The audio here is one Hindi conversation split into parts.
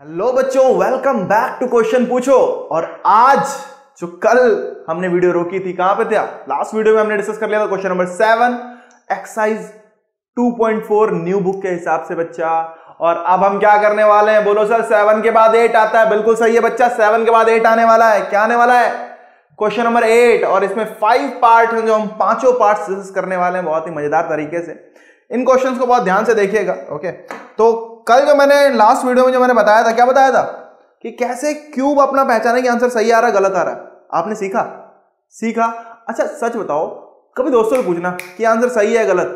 हेलो बच्चों, वेलकम बैक टू क्वेश्चन पूछो। और आज जो कल हमने वीडियो रोकी थी, कहां पे था? लास्ट वीडियो में हमने डिस्कस कर लिया था question number 7 exercise 2.4 new book के हिसाब से बच्चा। और अब हम क्या करने वाले हैं? बोलो सर, 7 के बाद 8 आता है। बिल्कुल सही है बच्चा, 7 के बाद 8 आने वाला है। क्या आने वाला है? Question number 8। और इसमें 5 पार्ट हैं जो हम पांचों पार्ट डिस्कस करने वाले हैं बहुत ही मजेदार तरीके से। इन क्वेश्चंस को बहुत ध्यान से देखिएगा। ओके, तो कल जो मैंने लास्ट वीडियो में जो मैंने बताया था, क्या बताया था कि कैसे क्यूब अपना पहचाने कि आंसर सही आ रहा है गलत आ रहा है। आपने सीखा। अच्छा सच बताओ, कभी दोस्तों से पूछना कि आंसर सही है गलत,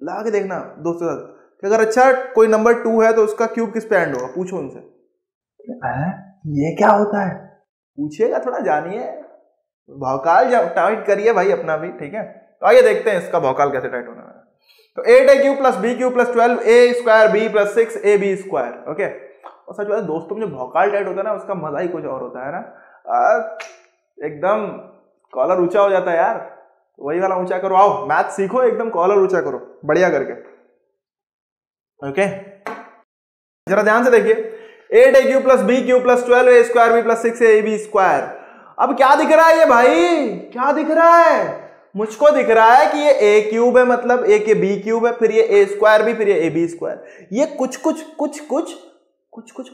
लगा के देखना दोस्तों से कि अगर अच्छा कोई नंबर 2 है तो उसका क्यूब किस पे एंड होगा, पूछो उनसे। ये क्या होता है? पूछिएगा, थोड़ा जानिए, भौकाल टाइट करिए भाई अपना भी, ठीक है। तो आइए देखते हैं इसका भौकाल कैसे टाइट होना है। तो 8a³ + b³ + 12a² b + 6ab²। Okay, और सच बात दोस्तों में जो भौकाल टाइट होता है ना, उसका मजा ही कुछ और होता है ना। एकदम कॉलर ऊंचा हो जाता है यार। वही वाला ऊंचा करो, आओ मैथ सीखो, एकदम कॉलर ऊंचा करो बढ़िया करके। ओके, जरा ध्यान से देखिए, 8a³ + b³ + 12a² b + 6ab²। अब क्या दिख रहा है ये भाई? क्या दिख रहा है? मुझको दिख रहा है कि ये a³ है, मतलब a के b³ है, फिर ये a² भी, फिर ये ab²। ये कुछ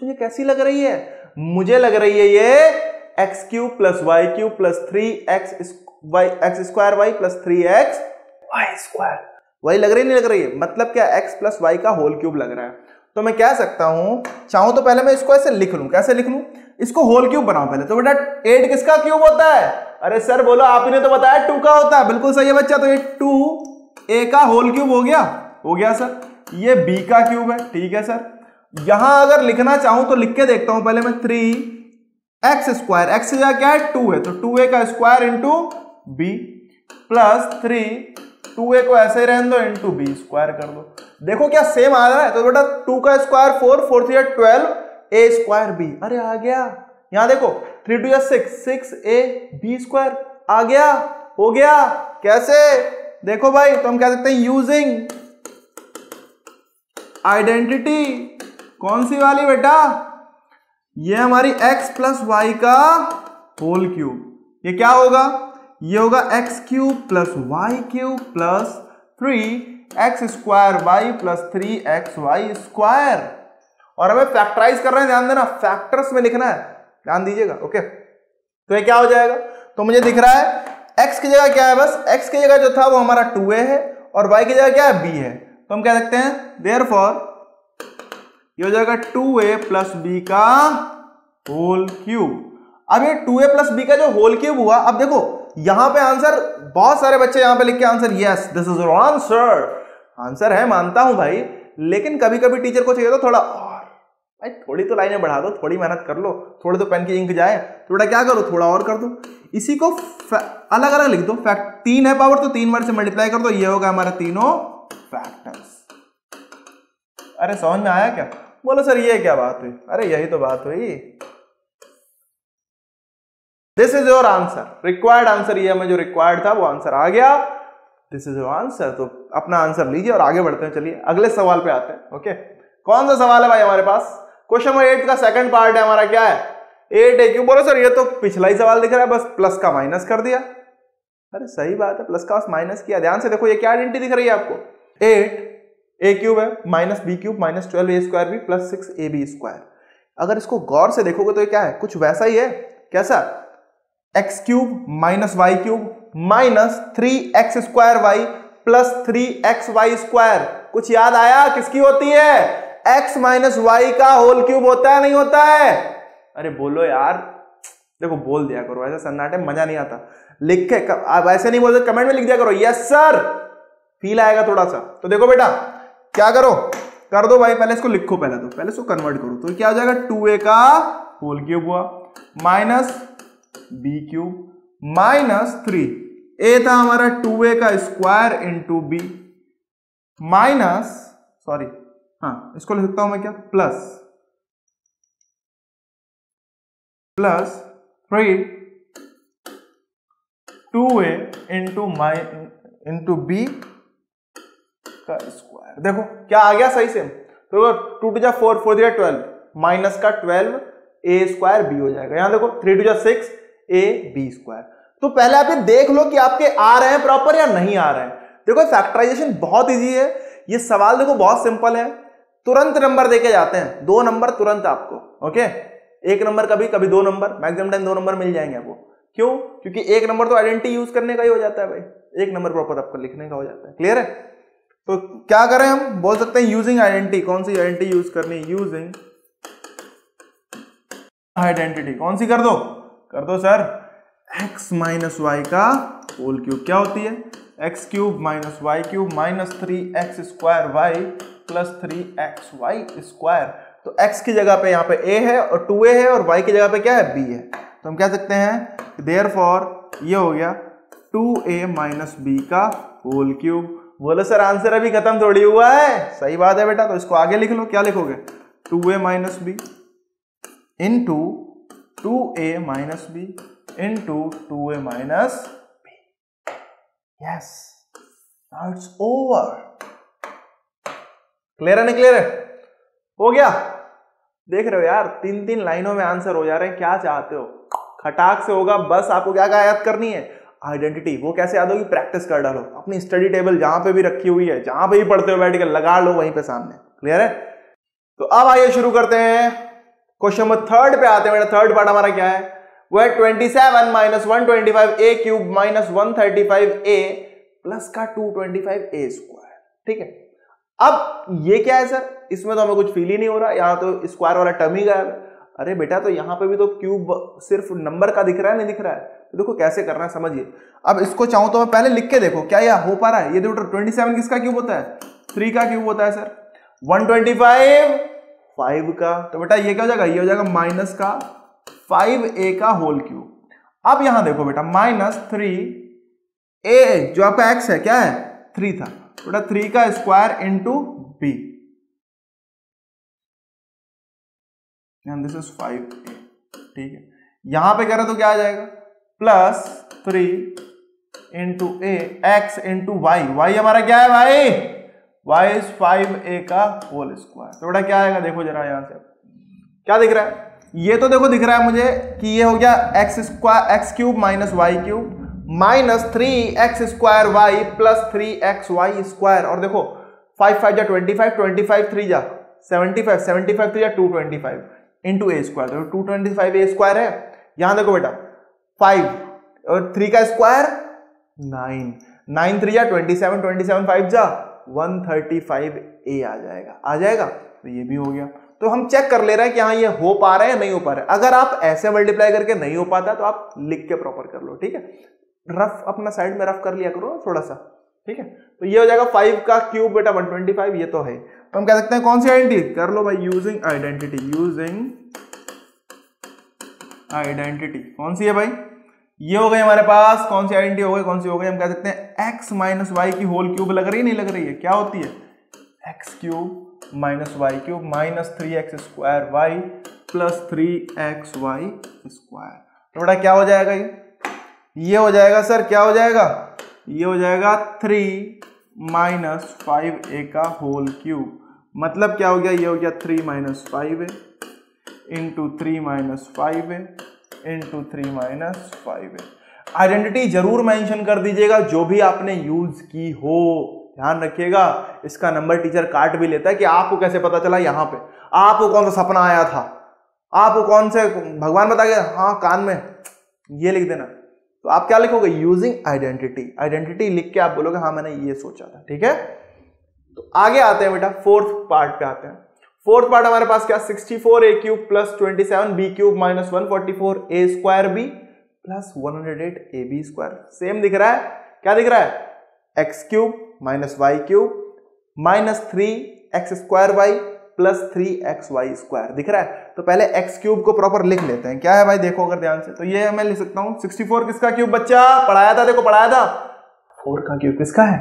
मुझे कैसी लग रही है? मुझे लग रही है ये x³ + y³ + 3x² y + 3x y²। वही लग रही नहीं लग रही है? मतलब क्या, x + y का होल क्यूब लग रहा है। तो मैं कह सकता हूं, चाहूं तो पहले मैं इसको ऐसे लिख लूं। कैसे लिख लूं? इसको होल क्यूब बनाओ पहले। तो बेटा 8 किसका क्यूब होता है? अरे सर बोलो, आप ही ने तो बताया 2 का होता है। बिल्कुल सही है बच्चा। तो ये 2a का होल क्यूब हो गया सर। ये b का क्यूब है, ठीक है सर। यहां अगर लिखना चाहूं तो लिख के देखता हूं पहले मैं। 3x², x की जगह क्या है? 2 है, तो 2a का स्क्वायर इंटू b + 3 2a को ऐसे रहने दो इंटू b² कर दो। देखो क्या सेम आ रहा है? तो बेटा 2 का स्क्वायर 4, 4 3 12 a² b। अरे आ गया, यहां देखो 3 2 6, 6a b² आ गया, हो गया। कैसे? देखो भाई, तो हम कह सकते हैं यूजिंग आइडेंटिटी। कौन सी वाली बेटा? ये हमारी x + y का होल क्यूब। ये क्या होगा? ये होगा x³ + y³ + 3x² y + 3xy²। और हमें फैक्टराइज कर रहे हैं, ध्यान देना, फैक्टर्स में लिखना है, ध्यान दीजिएगा। ओके, तो ये क्या हो जाएगा? तो मुझे दिख रहा है x की जगह क्या है? बस x की जगह जो था वो हमारा 2a है, और y की जगह क्या है? b है। तो हम कह सकते हैं देयरफॉर ये हो जाएगा 2a + b का होल क्यूब। अब ये 2a + b का जो होल क्यूब हुआ, अब देखो यहां पे आंसर, बहुत सारे बच्चे यहां पे लिख के answer, yes this is your answer. Answer है, मानता हूं भाई, लेकिन कभी कभी टीचर को चाहिए तो थोड़ा और, भाई थोड़ी तो लाइनें बढ़ा दो, थोड़ी मेहनत कर लो, थोड़ी तो पेन की इंक जाए, थोड़ा क्या करो, थोड़ा और कर दो। इसी को अलग अलग लिख दो। फैक्ट 3 है पावर, तो 3 बार से मल्टीप्लाई कर दो, ये होगा हमारा तीनों फैक्टर्स। अरे समझ में आया क्या? बोलो सर ये क्या बात हुई? अरे यही तो बात हुई। This is your answer, required answer. ये हमें जो रिक्वायर्ड था वो आंसर आ गया। This is your answer. तो अपना आंसर लीजिए और आगे बढ़ते हैं। चलिए अगले सवाल पे आते हैं। ओके, कौन सा सवाल है भाई हमारे पास? क्वेश्चन नंबर 8 का सेकंड पार्ट है हमारा। क्या है? 8a³। बोलो सर ये तो पिछला ही सवाल दिख रहा है, बस प्लस का माइनस कर दिया। अरे सही बात है, प्लस का माइनस किया। ध्यान से देखो, ये क्या आइडेंटिटी दिख रही है आपको? 8a³ है -b³ -12a² b + 6ab²। अगर इसको गौर से देखोगे तो ये क्या है? कुछ वैसा ही है। कैसा? x³ - y³ -3x² y + 3xy²। कुछ याद आया? किसकी होती है? x - y का होल क्यूब होता है, नहीं होता है? अरे बोलो यार, देखो बोल दिया करो, ऐसे सन्नाटे मजा नहीं आता। लिख के आप ऐसे नहीं बोलते, कमेंट में लिख दिया करो यस सर, फील आएगा थोड़ा सा। तो देखो बेटा क्या करो, कर दो भाई, पहले इसको लिखो, पहले इसको कन्वर्ट करो। तो क्या हो जाएगा? 2a का होल क्यूब हुआ -b³ -3 a था हमारा 2a का स्क्वायर इंटू b इसको लिखता हूं मैं क्या? प्लस 3 2a इंटू b का स्क्वायर। देखो क्या आ गया सही से। तो 2 × 4 4 × 12 माइनस का 12a² b हो जाएगा। यहां देखो 3 2 6 ab²। तो पहले आप ये देख लो कि आपके आ रहे हैं प्रॉपर या नहीं आ रहे हैं। देखो फैक्टराइजेशन बहुत इजी है, ये सवाल देखो बहुत सिंपल है, तुरंत नंबर देके जाते हैं, 2 नंबर तुरंत आपको, ओके। 1 नंबर कभी कभी 2 नंबर, मैक्सिमम टाइम 2 नंबर मिल जाएंगे आपको। क्यों? क्योंकि 1 नंबर तो आइडेंटिटी यूज करने का ही हो जाता है भाई, 1 नंबर प्रॉपर आपको लिखने का हो जाता है। क्लियर है? तो क्या करें हम, बोल सकते हैं यूजिंग आइडेंटिटी। कौन सी आइडेंटिटी यूज करनी? Using identity. कौन सी कर दो सर, x माइनस वाई का होल क्यूब। क्या होती है? X cube minus Y cube minus 3x² Y plus 3xy²। तो x की जगह पे यहाँ पे a है और 2a है, और y की जगह पे क्या है? b है। तो हम कह सकते हैं देयरफॉर ये हो गया 2a माइनस b का होल क्यूब। बोलो सर आंसर अभी खत्म थोड़ी हुआ है। सही बात है बेटा, तो इसको आगे लिख लो। क्या लिखोगे? 2a minus b into 2a minus b into 2a minus b। Yes, now it's over. Clear है? नहीं क्लियर है? हो गया? देख रहे हो यार, 3 लाइनों में आंसर हो जा रहे हैं। क्या चाहते हो? खटाक से होगा। बस आपको क्या याद करनी है? आइडेंटिटी। वो कैसे याद होगी? प्रैक्टिस कर डालो। अपनी स्टडी टेबल जहां पे भी रखी हुई है, जहां पे भी पढ़ते हो बैठ के लगा लो वहीं पे सामने। क्लियर है? तो अब आइए शुरू करते हैं। क्वेश्चन नंबर 3 पे आते हैं। मेरा थर्ड पार्ट हमारा क्या है? वो है 27 minus 125a cube minus 135a plus का 225a²। ठीक है, अब ये क्या है सर? इसमें तो हमें कुछ फील ही नहीं हो रहा, यहां तो स्क्वायर वाला टर्म ही गायब है। अरे बेटा, तो यहां पे भी तो क्यूब सिर्फ नंबर का दिख रहा है, नहीं दिख रहा है। तो देखो कैसे करना है, समझिए। अब इसको चाहूं तो मैं पहले लिख के देखो क्या यह हो पा रहा है। ये देखो 27 किसका क्यूब होता है? 3 का क्यूब होता है सर। 125 5 का, तो बेटा ये क्या हो जाएगा? ये हो जाएगा माइनस का 5a का होल क्यूब। अब यहां देखो बेटा, माइनस 3a जो आपका x है क्या है? 3 था बेटा, 3 का square into b, this is 5a। ठीक है, यहां पे कह रहे तो क्या आ जाएगा? Plus 3 into a x into Y. Y हमारा क्या है भाई? y इज 5a का होल स्क्वायर। तो बेटा क्या आएगा? देखो जरा यहां से क्या दिख रहा है? ये तो देखो दिख रहा है मुझे कि ये हो गया x cube minus Y cube minus 3x² y plus 3xy²। और देखो 5 5 जा 25, 25 3 जा 75, 75 3 जा 225 इंटू a²। तो 225a² है। यहां देखो बेटा 5 और 3 का स्क्वायर 9, 9 3 जा 27, 27 5 जा 135a आ जाएगा। आ जाएगा, तो ये भी हो गया। तो हम चेक कर ले रहे हैं कि हाँ ये हो पा रहा है या नहीं हो पा रहा है। अगर आप ऐसे मल्टीप्लाई करके नहीं हो पाता तो आप लिख के प्रॉपर कर लो। ठीक है, रफ अपना साइड में रफ कर लिया करो थोड़ा सा। ठीक है, तो ये हो जाएगा 5 का क्यूब बेटा 125, ये तो है। तो हम कह सकते हैं कौन सी आइडेंटिटी? कर लो भाई, यूजिंग आइडेंटिटी। यूजिंग आइडेंटिटी कौन सी है भाई? ये हो गई हमारे पास। कौन सी आइडेंटिटी हो गई? कौन सी हो गई? हम कह सकते हैं x माइनस वाई की होल क्यूब। लग रही है? नहीं लग रही है? क्या होती है? X cube minus Y cube minus 3x² Y plus 3xy²। तो बेटा क्या हो जाएगा? ये हो जाएगा सर, क्या हो जाएगा? ये हो जाएगा 3 माइनस 5a का होल क्यूब। मतलब क्या हो गया? ये हो गया 3 minus 5a into 3 minus 5a into 3 minus 5a। Identity जरूर मेंशन कर दीजिएगा जो भी आपने यूज की हो। ध्यान रखिएगा, इसका नंबर टीचर काट भी लेता है कि आपको कैसे पता चला। यहाँ पे आपको कौन सा सपना आया था, आपको कौन से भगवान बता गया, हाँ कान में, ये लिख देना। तो आप क्या लिखोगे? Using identity. आइडेंटिटी लिख के आप बोलोगे हाँ मैंने ये सोचा था। ठीक है, तो आगे आते हैं बेटा, फोर्थ पार्ट पे आते हैं। फोर्थ पार्ट हमारे पास क्या? 64a cube plus 27b cube minus 144a² plus 108ab²। Same दिख रहा है? क्या दिख रहा है? X cube minus Y cube minus 3x² Y plus 3xy² दिख रहा है। तो पहले एक्स क्यूब को प्रॉपर लिख लेते हैं। क्या है भाई? देखो अगर ध्यान से, तो ये मैं लिख सकता हूं 64 किसका क्यूब बच्चा? पढ़ाया था, देखो पढ़ाया था। 4 का क्यूब किसका है?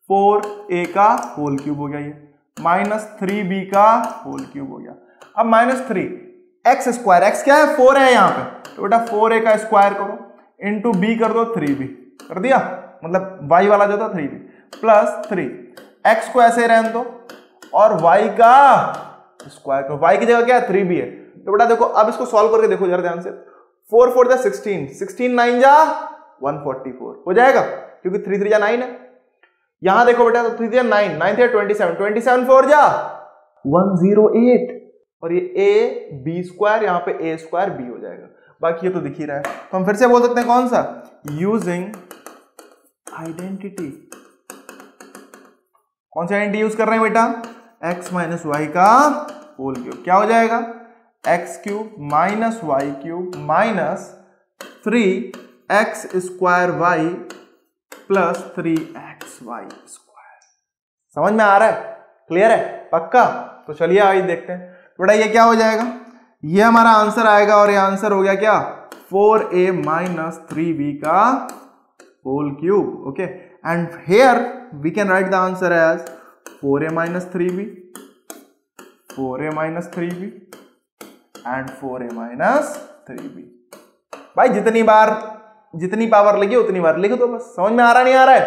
4a का होल क्यूब हो गया ये, माइनस 3b का होल क्यूब हो गया। अब माइनस 3x², एक्स क्या है? 4 है यहाँ पे, तो बेटा 4a का स्क्वायर करो इंटू b कर दो 3b, कर दिया। मतलब y वाला जो था 3b प्लस 3, x को ऐसे रहने दो और y का स्क्वायर करो, y की जगह क्या है 3b है। तो बेटा देखो अब इसको सॉल्व करके देखो जरा ध्यान से, 4 4 जा 16, 16 9 जा 144 हो जाएगा, क्योंकि 3 3 जा 9 है। यहां देखो बेटा, तो 3 3 जा 9, 9 3 27, 27 4 जा 108, और ये a b स्क्वायर, यहाँ पे a स्क्वायर b हो जाएगा। बाकी ये तो दिख ही रहा है, तो हम फिर से बोल सकते हैं कौन सा, यूजिंग आइडेंटिटी। कौन सी आइडेंटिटी यूज कर रहे हैं बेटा, x माइनस वाई का होल क्यूब, क्या हो जाएगा X cube minus Y cube minus 3x square Y plus 3x Y square. समझ में आ रहा है, क्लियर है, पक्का? तो चलिए आइए देखते हैं। बेटा ये क्या हो जाएगा, ये हमारा आंसर आएगा, और ये आंसर हो गया क्या 4a माइनस 3b का whole cube. Okay, and here we can write the answer as 4a minus 3b, 4a minus 3b and 4a minus 3b। भाई जितनी पावर लगी उतनी बार लिख दो बस। समझ में आ रहा नहीं आ रहा है?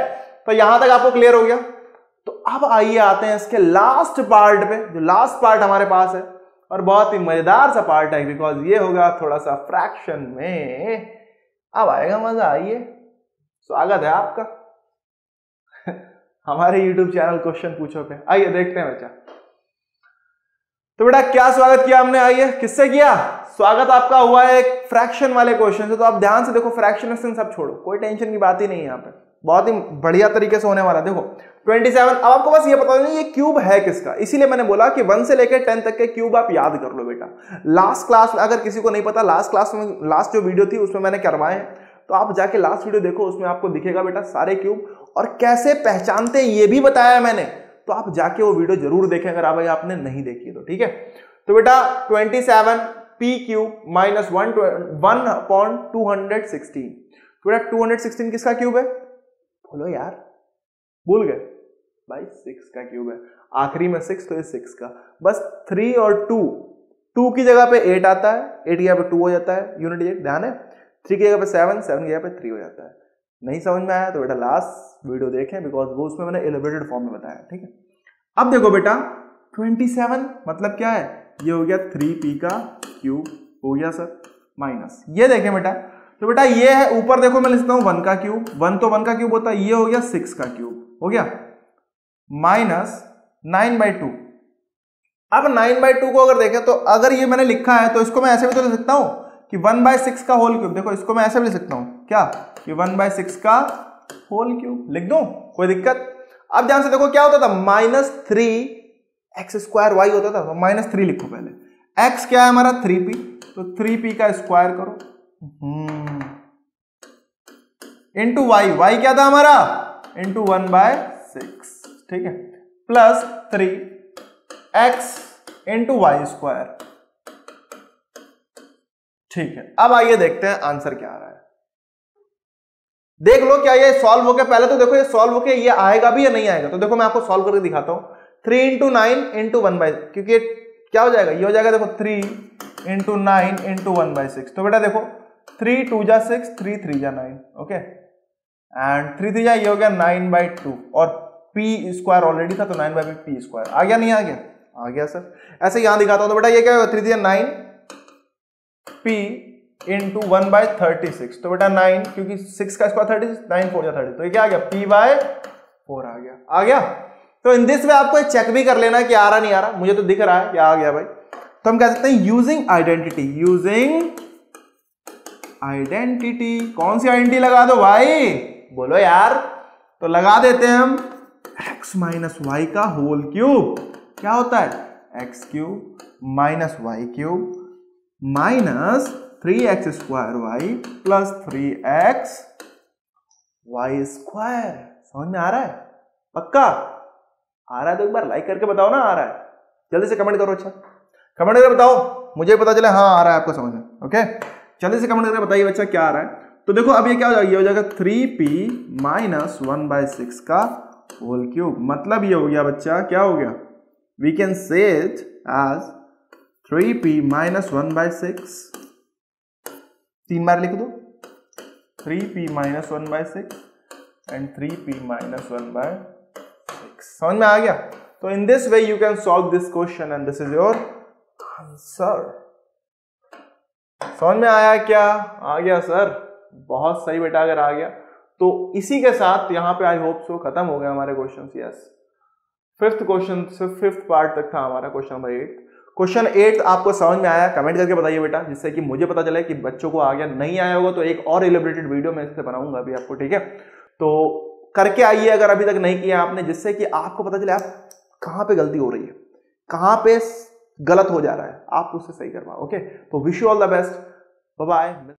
तो यहां तक आपको क्लियर हो गया। तो अब आइए आते हैं इसके लास्ट पार्ट पे, जो लास्ट पार्ट हमारे पास है, और बहुत ही मजेदार सा पार्ट है, बिकॉज ये होगा थोड़ा सा फ्रैक्शन में। अब आएगा मजा, आइए, स्वागत है आपका हमारे YouTube चैनल क्वेश्चन पूछो पे। आइए देखते हैं बच्चा। तो बेटा क्या स्वागत किया हमने, आइए किससे किया स्वागत, आपका हुआ है एक फ्रैक्शन वाले क्वेश्चन से। तो आप ध्यान से देखो, फ्रैक्शन सब छोड़ो, कोई टेंशन की बात ही नहीं है यहाँ पे, बहुत ही बढ़िया तरीके से होने वाला। देखो 27, अब आपको बस ये पता नहीं ये क्यूब है किसका, इसीलिए मैंने बोला कि 1 से लेकर 10 तक के क्यूब आप याद कर लो बेटा। लास्ट क्लास, अगर किसी को नहीं पता, लास्ट क्लास में, लास्ट जो वीडियो थी उसमें मैंने करवाए, तो आप जाके लास्ट वीडियो देखो, उसमें आपको दिखेगा बेटा सारे क्यूब, और कैसे पहचानते हैं ये भी बताया मैंने। तो आप जाके वो वीडियो जरूर देखें अगर भाई आपने नहीं देखी तो, ठीक है। तो बेटा 27 पी क्यूब माइनस 1 अपॉन 216, तो बेटा 216 किसका क्यूब है, बोलो यार, भूल गए भाई, 6 का क्यूब है, आखिरी में 6, तो ये 6 का, बस 3 और 2 की जगह पे 8 आता है, 8 की जगह पे 2 हो जाता है, यूनिट 8 ध्यान है, 3 की जगह पे 7, 7 की जगह पे 3 हो जाता है। नहीं समझ में आया तो बेटा लास्ट वीडियो देखें, बिकॉज वो उसमें मैंने एलिवेटेड फॉर्म में बताया, ठीक है। अब देखो बेटा 27 मतलब क्या है, ये हो गया 3p का क्यूब, हो गया सर, माइनस ये देखें बेटा, तो बेटा ये है ऊपर देखो, मैं लिखता हूं 1 का क्यूब, 1 तो 1 का क्यूब होता है, ये हो गया 6 का क्यूब, हो गया, माइनस 9/2। अब 9/2 को अगर देखें, तो अगर ये मैंने लिखा है तो इसको मैं ऐसे भी तो लिख सकता हूं कि 1/6 का होल क्यूब। देखो इसको मैं ऐसे भी लिख सकता हूं क्या, कि 1/6 का होल क्यूब लिख दूं, कोई दिक्कत? अब ध्यान से देखो क्या होता था, -3x स्क्वायर वाई होता था, तो -3 लिखो पहले, x क्या है हमारा 3p, तो 3p का स्क्वायर करो इंटू y क्या था हमारा, इंटू 1/6, ठीक है, plus 3x into Y square, ठीक है। अब आइए देखते हैं आंसर क्या आ रहा है। देख लो क्या ये सॉल्व हो गया, पहले तो देखो ये सॉल्व हो गया, ये आएगा भी या नहीं आएगा, तो देखो मैं आपको सॉल्व करके दिखाता हूं। 3 इंटू 9 इंटू 1/, क्योंकि क्या हो जाएगा, ये हो जाएगा देखो 3 इंटू 9 इंटू 1/6, तो बेटा देखो 3 2 जा 6, 3 3 जा 9, ओके, एंड 3 3 जा, ये हो गया 9/2, और p स्क्वायर ऑलरेडी था, तो 9/p स्क्वायर आ गया, नहीं आ गया, आ गया सर। ऐसे यहां दिखाता हूं, तो बेटा ये क्या होगा, 3 3 जा 9 p इंटू 1/36, तो बेटा 9, क्योंकि 6 का स्क्वायर 36, 9 4 जा 30, तो ये क्या आ गया, p/4 आ गया, आ गया। तो इन दिस वे आपको चेक भी कर लेना कि आ रहा नहीं आ रहा, मुझे तो दिख रहा है कि आ गया भाई। तो हम कह सकते हैं यूजिंग आइडेंटिटी, यूजिंग आइडेंटिटी, कौन सी आइडेंटिटी लगा दो भाई, बोलो यार, तो लगा देते हैं हम x माइनस वाई का होल क्यूब, क्या होता है x cube minus Y cube minus 3x square Y plus 3x Y square. समझ में आ रहा है, पक्का आ रहा है? तो एक बार लाइक करके बताओ ना, आ रहा है, जल्दी से कमेंट करो, अच्छा कमेंट करके बताओ, मुझे पता चले हाँ आ रहा है आपको समझ में। ओके, जल्दी से कमेंट करके बताइए बच्चा क्या आ रहा है। तो देखो अब ये क्या हो जाएगा, ये हो जाएगा 3p माइनस 1/6 का होल क्यूब, मतलब ये हो गया बच्चा, क्या हो गया, we can say it as 3p minus 1/6, 3 बार लिख दो, 3p minus 1/6 and 3p minus 1/6। समझ में आ गया? So in this way you can solve this question and this is your answer. समझ में आया क्या? आ गया सर, बहुत सही बेटा। अगर आ गया तो इसी के साथ यहाँ पे आई होप सो खत्म हो गया हमारे question. Yes, fifth question, fifth part तक था हमारा क्वेश्चन नंबर 8। क्वेश्चन 8 आपको समझ में आया? कमेंट करके बताइए बेटा, जिससे कि मुझे पता चले कि बच्चों को आ गया। नहीं आया होगा तो एक और एलिब्रेटेड वीडियो मैं इससे बनाऊंगा अभी आपको, ठीक है? तो करके आइए अगर अभी तक नहीं किया आपने, जिससे कि आपको पता चले आप कहां पे गलती हो रही है, कहां पे गलत हो जा रहा है, आप उससे सही करवाओ। ओके, तो wish you all the best, bye bye.